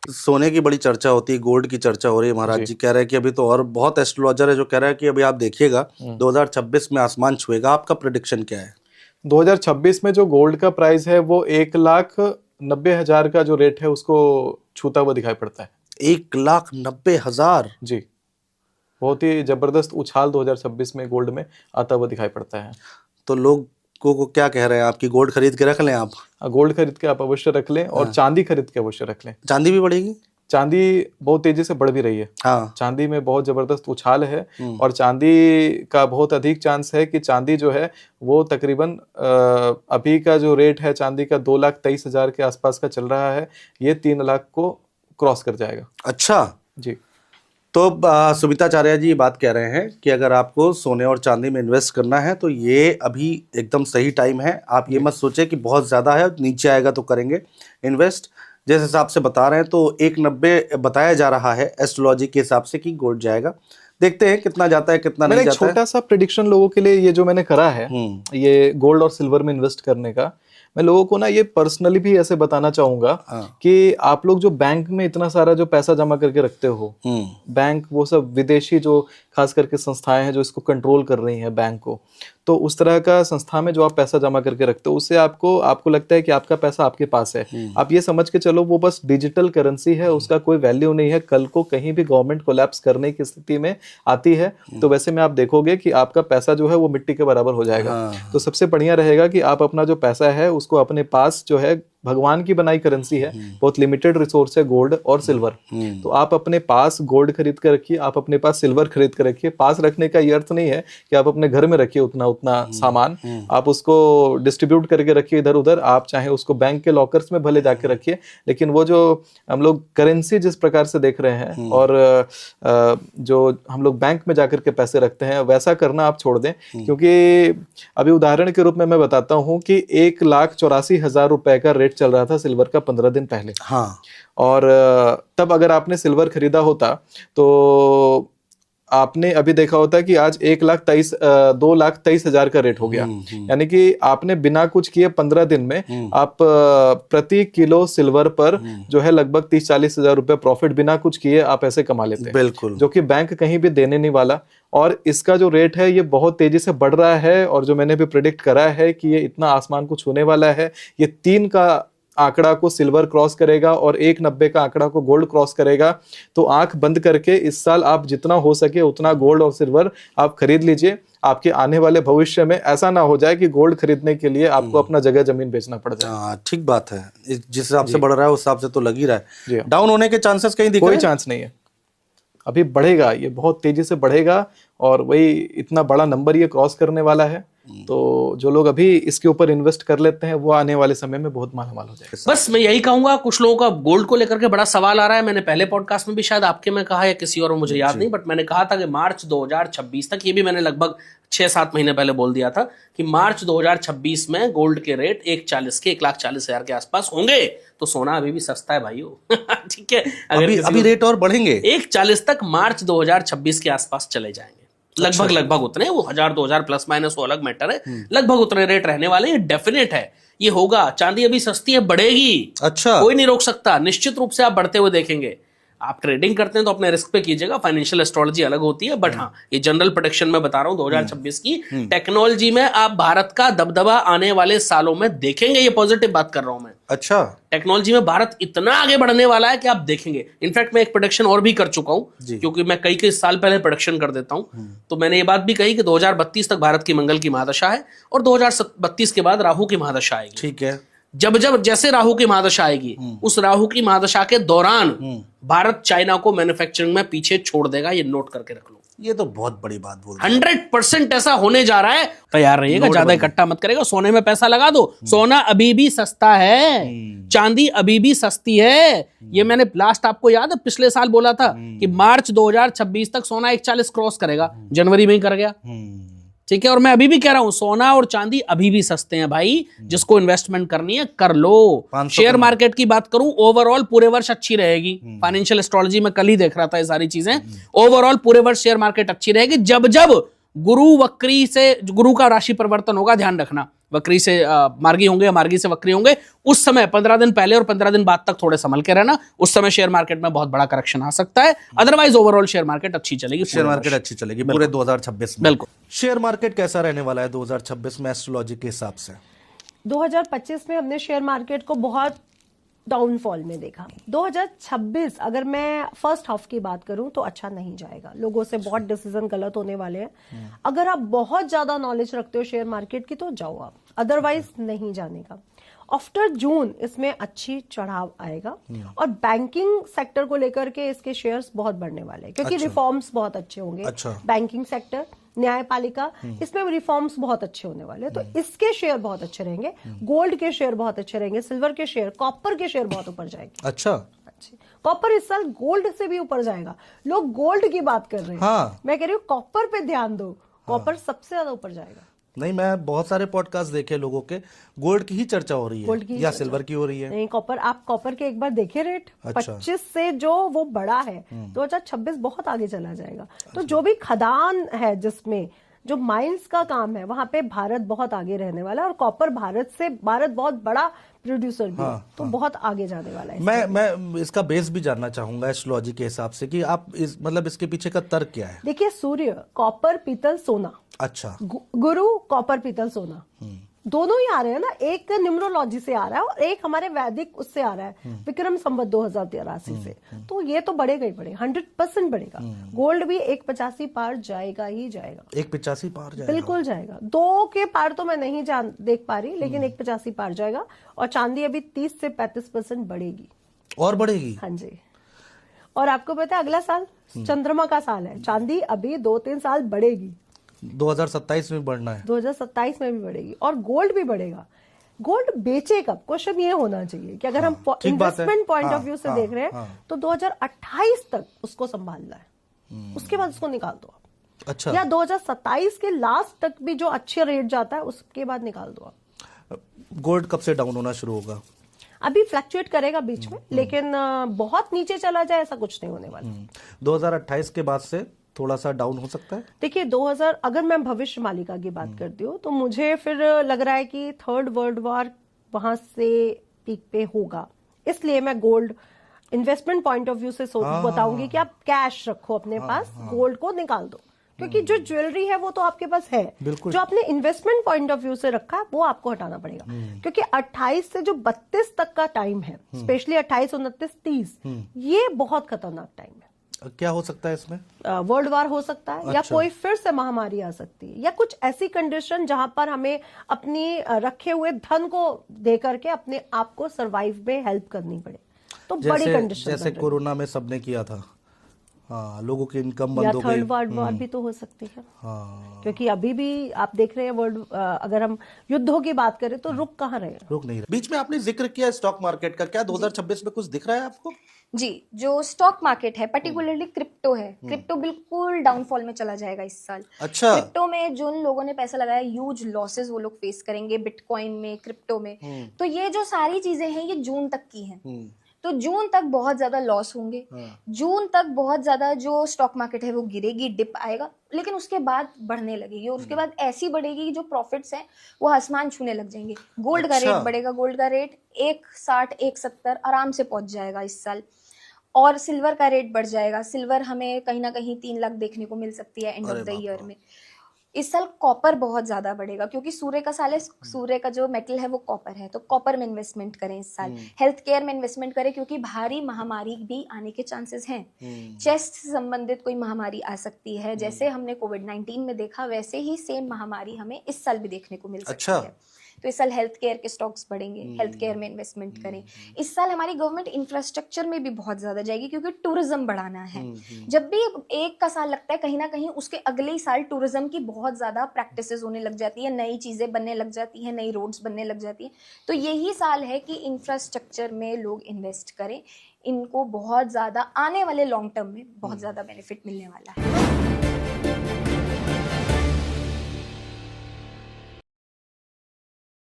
सोने की बड़ी चर्चा होती है, गोल्ड की चर्चा हो रही है। महाराज जी कह रहे हैं कि अभी तो, और बहुत एस्ट्रोलॉजर है जो कह रहा है कि अभी आप देखिएगा 2026 में आसमान छुएगा। आपका प्रेडिक्शन क्या है? 2026 में जो गोल्ड का प्राइस है वो 1,90,000 का जो रेट है उसको छूता हुआ दिखाई पड़ता है। 1,90,000? जी, बहुत ही जबरदस्त उछाल 2026 में गोल्ड में आता हुआ दिखाई पड़ता है। तो लोग को क्या कह रहे हैं आपकी, गोल्ड खरीद के रख लें आप? गोल्ड खरीद के आप अवश्य रख लें और चांदी खरीद के अवश्य रख लें। चांदी भी बढ़ेगी? चांदी बहुत तेजी से बढ़ भी रही है। हाँ। चांदी में बहुत जबरदस्त उछाल है और चांदी का बहुत अधिक चांस है कि चांदी जो है वो तकरीबन अभी का जो रेट है चांदी का 2,23,000 के आसपास का चल रहा है, ये 3 लाख को क्रॉस कर जाएगा। अच्छा जी। तो सुमिताचार्य जी बात कह रहे हैं कि अगर आपको सोने और चांदी में इन्वेस्ट करना है तो ये अभी एकदम सही टाइम है। आप ये मत सोचें कि बहुत ज़्यादा है, नीचे आएगा तो करेंगे इन्वेस्ट। जिस हिसाब से बता रहे हैं तो 1,90 बताया जा रहा है एस्ट्रोलॉजी के हिसाब से कि गोल्ड जाएगा। देखते हैं कितना जाता है कितना नहीं जाता है। छोटा सा प्रेडिक्शन लोगों के लिए ये जो मैंने करा है, ये गोल्ड और सिल्वर में इन्वेस्ट करने का, मैं लोगों को ना ये पर्सनली भी ऐसे बताना चाहूंगा कि आप लोग जो बैंक में इतना सारा जो पैसा जमा करके रखते हो, बैंक वो सब विदेशी जो खास करके संस्थाएं हैं जो इसको कंट्रोल कर रही हैं बैंक को, तो उस तरह का संस्था में जो आप पैसा जमा करके रखते हो उससे आपको लगता है कि आपका पैसा आपके पास है। आप ये समझ के चलो वो बस डिजिटल करेंसी है, उसका कोई वैल्यू नहीं है। कल को कहीं भी गवर्नमेंट कोलैप्स करने की स्थिति में आती है तो वैसे में आप देखोगे कि आपका पैसा जो है वो मिट्टी के बराबर हो जाएगा। तो सबसे बढ़िया रहेगा कि आप अपना जो पैसा है उसको अपने पास, जो है भगवान की बनाई करेंसी है, बहुत लिमिटेड रिसोर्स है गोल्ड और सिल्वर, तो आप अपने पास गोल्ड खरीद कर रखिए, आप अपने पास सिल्वर खरीद कर रखिए। पास रखने का ये अर्थ नहीं है कि आप अपने घर में रखिए उतना सामान, आप उसको डिस्ट्रीब्यूट करके रखिए इधर उधर। आप चाहे उसको बैंक के लॉकर्स में भले जाके रखिए, लेकिन वो जो हम लोग करेंसी जिस प्रकार से देख रहे हैं और जो हम लोग बैंक में जाकर के पैसे रखते हैं वैसा करना आप छोड़ दें। क्योंकि अभी उदाहरण के रूप में मैं बताता हूं कि 1,84,000 रुपए का रेट चल रहा था सिल्वर का 15 दिन पहले। हाँ। और तब अगर आपने सिल्वर खरीदा होता तो आपने अभी देखा होता कि आज 2,23,000 का रेट हो गया। यानी कि आपने बिना कुछ किए 15 दिन में आप प्रति किलो सिल्वर पर जो है लगभग 30-40,000 रुपए प्रॉफिट बिना कुछ किए आप ऐसे कमा लेते हैं। बिल्कुल। जो कि बैंक कहीं भी देने नहीं वाला। और इसका जो रेट है ये बहुत तेजी से बढ़ रहा है और जो मैंने भी प्रेडिक्ट करा है कि ये इतना आसमान को छूने वाला है। ये 3 का आंकड़ा को सिल्वर क्रॉस करेगा और 1,90 का आंकड़ा को गोल्ड क्रॉस करेगा। तो आंख बंद करके इस साल आप जितना हो सके उतना गोल्ड और सिल्वर आप खरीद लीजिए। आपके आने वाले भविष्य में ऐसा ना हो जाए कि गोल्ड खरीदने के लिए आपको अपना जगह जमीन बेचना पड़ जाए। ठीक बात है। जिस हिसाब से बढ़ रहा है उस हिसाब से तो लग ही रहा है। डाउन होने के चांसेस कहीं दिख रहे हैं? कोई चांस नहीं है, अभी बढ़ेगा, ये बहुत तेजी से बढ़ेगा और वही इतना बड़ा नंबर ये क्रॉस करने वाला है। तो जो लोग अभी इसके ऊपर इन्वेस्ट कर लेते हैं वो आने वाले समय में बहुत मालामाल हो जाएगा। बस मैं यही कहूंगा, कुछ लोगों का गोल्ड को लेकर के बड़ा सवाल आ रहा है। मैंने पहले पॉडकास्ट में भी शायद आपके में कहा या किसी और में, मुझे याद नहीं, बट मैंने कहा था कि मार्च 2026 तक, ये भी मैंने लगभग 6-7 महीने पहले बोल दिया था कि मार्च 2026 में गोल्ड के रेट 1,40,000 के आसपास होंगे। तो सोना अभी भी सस्ता है भाइयों। ठीक है, अभी रेट और बढ़ेंगे 1,40 तक मार्च 2026 के आसपास चले जाएंगे। लगभग उतने, वो 1,000-2,000 प्लस माइनस वो अलग मैटर है, लगभग उतने रेट रहने वाले हैं। डेफिनेट है ये होगा। चांदी अभी सस्ती है, बढ़ेगी। अच्छा, कोई नहीं रोक सकता, निश्चित रूप से आप बढ़ते हुए देखेंगे। आप ट्रेडिंग करते हैं तो अपने रिस्क पे कीजिएगा, फाइनेंशियल एस्ट्रोलॉजी अलग होती है। बट हाँ, ये जनरल प्रेडिक्शन में बता रहा हूं 2026 की। टेक्नोलॉजी में आप भारत का दबदबा आने वाले सालों में देखेंगे, ये पॉजिटिव बात कर रहा हूं मैं। अच्छा, टेक्नोलॉजी में भारत इतना आगे बढ़ने वाला है कि आप देखेंगे। इनफैक्ट मैं एक प्रेडिक्शन और भी कर चुका हूं, क्योंकि मैं कई साल पहले प्रेडिक्शन कर देता हूं। तो मैंने ये बात भी कही कि 2032 तक भारत की मंगल की महादशा है और 2032 के बाद राहु की महादशा आएगी। ठीक है। जब जैसे राहु की महादशा आएगी, उस राहु की महादशा के दौरान भारत चाइना को मैन्युफैक्चरिंग में पीछे छोड़ देगा। ये नोट करके रख लो। ये तो बहुत बड़ी बात बोल 100% ऐसा होने जा रहा है। तैयार रहिएगा, ज्यादा इकट्ठा मत करेगा। सोने में पैसा लगा दो, सोना अभी भी सस्ता है, चांदी अभी भी सस्ती है। ये मैंने लास्ट आपको याद है पिछले साल बोला था कि मार्च 2026 तक सोना 1,40 क्रॉस करेगा, जनवरी में ही कर गया। ठीक है, और मैं अभी भी कह रहा हूं सोना और चांदी अभी भी सस्ते हैं भाई। जिसको इन्वेस्टमेंट करनी है कर लो। शेयर मार्केट की बात करूं, ओवरऑल पूरे वर्ष अच्छी रहेगी। फाइनेंशियल एस्ट्रोलॉजी में कल ही देख रहा था ये सारी चीजें। ओवरऑल पूरे वर्ष शेयर मार्केट अच्छी रहेगी। जब गुरु वक्री से गुरु का राशि परिवर्तन होगा, ध्यान रखना, वक्री से मार्गी होंगे या मार्गी से वक्री होंगे, उस समय 15 दिन पहले और 15 दिन बाद तक थोड़े संभल के रहना, उस समय शेयर मार्केट में बहुत बड़ा करेक्शन आ सकता है। अदरवाइज ओवरऑल शेयर मार्केट अच्छी चलेगी, शेयर मार्केट अच्छी चलेगी पूरे 2026 में। बिल्कुल। शेयर मार्केट कैसा रहने वाला है 2026 में एस्ट्रोलॉजी के हिसाब से? 2025 में हमने शेयर मार्केट को बहुत डाउनफॉल में देखा। 2026 अगर मैं फर्स्ट हाफ की बात करूं तो अच्छा नहीं जाएगा, लोगों से बहुत डिसीजन गलत होने वाले हैं। अगर आप बहुत ज्यादा नॉलेज रखते हो शेयर मार्केट की तो जाओ आप, अदरवाइज नहीं जाने का। आफ्टर जून इसमें अच्छी चढ़ाव आएगा और बैंकिंग सेक्टर को लेकर के इसके शेयर्स बहुत बढ़ने वाले हैं, क्योंकि रिफॉर्म्स बहुत अच्छे होंगे। बैंकिंग सेक्टर, न्यायपालिका, इसमें रिफॉर्म्स बहुत अच्छे होने वाले हैं, तो इसके शेयर बहुत अच्छे रहेंगे। गोल्ड के शेयर बहुत अच्छे रहेंगे, सिल्वर के शेयर, कॉपर के शेयर बहुत ऊपर जाएंगे। अच्छा, कॉपर इस साल गोल्ड से भी ऊपर जाएगा। लोग गोल्ड की बात कर रहे हैं, हाँ। मैं कह रही हूँ कॉपर पे ध्यान दो, कॉपर सबसे ज्यादा ऊपर जाएगा। नहीं, मैं बहुत सारे पॉडकास्ट देखे लोगों के, गोल्ड की ही चर्चा हो रही है, गोल्ड की या सिल्वर की हो रही है? नहीं, कॉपर, आप कॉपर के एक बार देखे रेट, अच्छा। 25 से जो वो बड़ा है 2026 बहुत आगे चला जाएगा। तो जो भी खदान है जिसमें जो माइंस का काम है वहां पे भारत बहुत आगे रहने वाला है, और कॉपर भारत बहुत बड़ा प्रोड्यूसर भी है, तो बहुत आगे जाने वाला है। मैं इसका बेस भी जानना चाहूंगा एस्ट्रोलॉजी के हिसाब से कि आप मतलब इसके पीछे का तर्क क्या है? देखिए, सूर्य, कॉपर, पीतल, सोना। अच्छा। गुरु, कॉपर, पीतल, सोना दोनों ही आ रहे हैं ना, एक न्यूमरोलॉजी से आ रहा है और एक हमारे वैदिक उससे आ रहा है, विक्रम संवत 2083 से। तो ये तो बढ़ेगा ही बढ़ेगा, 100% बढ़ेगा। गोल्ड भी 185 पार जाएगा ही जाएगा, 185 पार जाएगा, बिल्कुल जाएगा। 2 के पार तो मैं नहीं देख पा रही, लेकिन 185 पार जाएगा। और चांदी अभी 30 से 35% बढ़ेगी, और बढ़ेगी। हाँ जी। और आपको पता है अगला साल चंद्रमा का साल है, चांदी अभी 2-3 साल बढ़ेगी, 2027 में बढ़ना है, 2027 में भी बढ़ेगी, और गोल्ड भी बढ़ेगा। गोल्ड बेचे कब, क्वेश्चन ये होना चाहिए कि अगर हम इन्वेस्टमेंट पॉइंट ऑफ व्यू से देख रहे हैं तो 2028 तक उसको संभालना है, उसके बाद उसको निकाल दो आप। अच्छा। या 2027 के लास्ट तक भी जो अच्छे रेट जाता है उसके बाद निकाल दो आप। गोल्ड कब से डाउन होना शुरू होगा? अभी फ्लक्चुएट करेगा बीच में, लेकिन बहुत नीचे चला जाए ऐसा कुछ नहीं होने वाला। 2028 के बाद से थोड़ा सा डाउन हो सकता है। देखिए 2000, अगर मैं भविष्य मालिका की बात करती हूँ तो मुझे फिर लग रहा है कि थर्ड वर्ल्ड वॉर वहां से पीक पे होगा, इसलिए मैं gold investment point of view से बताऊंगी कि आप कैश रखो अपने पास, गोल्ड को निकाल दो, क्योंकि जो ज्वेलरी है वो तो आपके पास है, जो आपने इन्वेस्टमेंट पॉइंट ऑफ व्यू से रखा है वो आपको हटाना पड़ेगा। क्योंकि 28 से जो 32 तक का टाइम है, स्पेशली 28, 29, 30, ये बहुत खतरनाक टाइम है। क्या हो सकता है इसमें? वर्ल्ड वार हो सकता है, या कोई फिर से महामारी आ सकती है, या कुछ ऐसी कंडीशन जहां पर हमें अपनी रखे हुए धन को दे करके अपने आप को सरवाइव में हेल्प करनी पड़े, तो बड़ी कंडीशन। जैसे कोरोना में सबने किया था, हाँ, लोगों की इनकम बंद हो गई। थर्ड वर्ल्ड वॉर भी तो हो सकती है, हाँ। क्योंकि अभी भी आप देख रहे हैं वर्ल्ड, अगर हम युद्धों की बात करें तो रुक कहाँ रहे, रुक नहीं रहे। बीच में आपने जिक्र किया स्टॉक मार्केट का, क्या 2026 में कुछ दिख रहा है आपको? जी, जो स्टॉक मार्केट है, पर्टिकुलरली क्रिप्टो है, क्रिप्टो बिल्कुल डाउनफॉल में चला जाएगा इस साल। अच्छा। क्रिप्टो में जिन लोगों ने पैसा लगाया, ह्यूज लॉसेस वो लोग फेस करेंगे, बिटकॉइन में, क्रिप्टो में। तो ये जो सारी चीजें हैं ये जून तक की हैं, तो जून तक बहुत ज्यादा लॉस होंगे। जून तक बहुत ज्यादा जो स्टॉक मार्केट है वो गिरेगी, डिप आएगा, लेकिन उसके बाद बढ़ने लगेगी, और उसके बाद ऐसी बढ़ेगी कि जो प्रॉफिट्स हैं वो आसमान छूने लग जाएंगे। गोल्ड का रेट बढ़ेगा, गोल्ड का रेट 160, 170 आराम से पहुंच जाएगा इस साल, और सिल्वर का रेट बढ़ जाएगा। सिल्वर हमें कहीं ना कहीं 3 लाख देखने को मिल सकती है एंड ऑफ द ईयर में। इस साल कॉपर बहुत ज्यादा बढ़ेगा, क्योंकि सूर्य का साल है, सूर्य का जो मेटल है वो कॉपर है, तो कॉपर में इन्वेस्टमेंट करें इस साल। हेल्थ केयर में इन्वेस्टमेंट करें, क्योंकि भारी महामारी भी आने के चांसेस हैं। चेस्ट से संबंधित कोई महामारी आ सकती है, जैसे हमने कोविड-19 में देखा, वैसे ही सेम महामारी हमें इस साल भी देखने को मिल सकती है। तो इस साल हेल्थ केयर के स्टॉक्स बढ़ेंगे, हेल्थ केयर में इन्वेस्टमेंट करें। इस साल हमारी गवर्नमेंट इंफ्रास्ट्रक्चर में भी बहुत ज्यादा जाएगी, क्योंकि टूरिज्म बढ़ाना है। जब भी एक का साल लगता है, कहीं ना कहीं उसके अगले ही साल टूरिज्म की बहुत ज्यादा प्रैक्टिसेस होने लग जाती है, नई चीजें बनने लग जाती हैं, नई रोड्स बनने लग जाती हैं। तो यही साल है कि इंफ्रास्ट्रक्चर में लोग इन्वेस्ट करें, इनको बहुत ज्यादा आने वाले लॉन्ग टर्म में बहुत ज्यादा बेनिफिट मिलने वाला है।